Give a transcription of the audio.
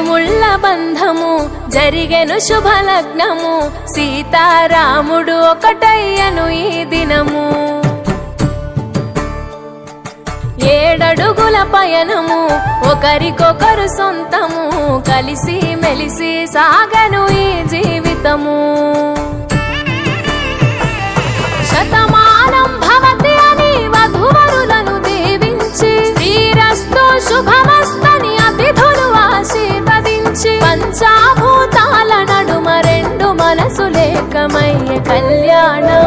ఇరుముళ్ళ బంధము జరిగెను శుభలగ్నము సీతారాముడు ఒకటయ్యను ఈ దినము 7 అడుగుల పయనము ఒకరికొకరు సొంతము కలిసి మెలిసి సాగను ఈ జీవితము శతమానం భవతి అని వధువరులను దీవించి శ్రీరస్తు శుభమస్తని అతిథులు ఆశీర్వదించి పంచాభూతాల నడుమ 2 మనసులేకమయ్యే కళ్యాణం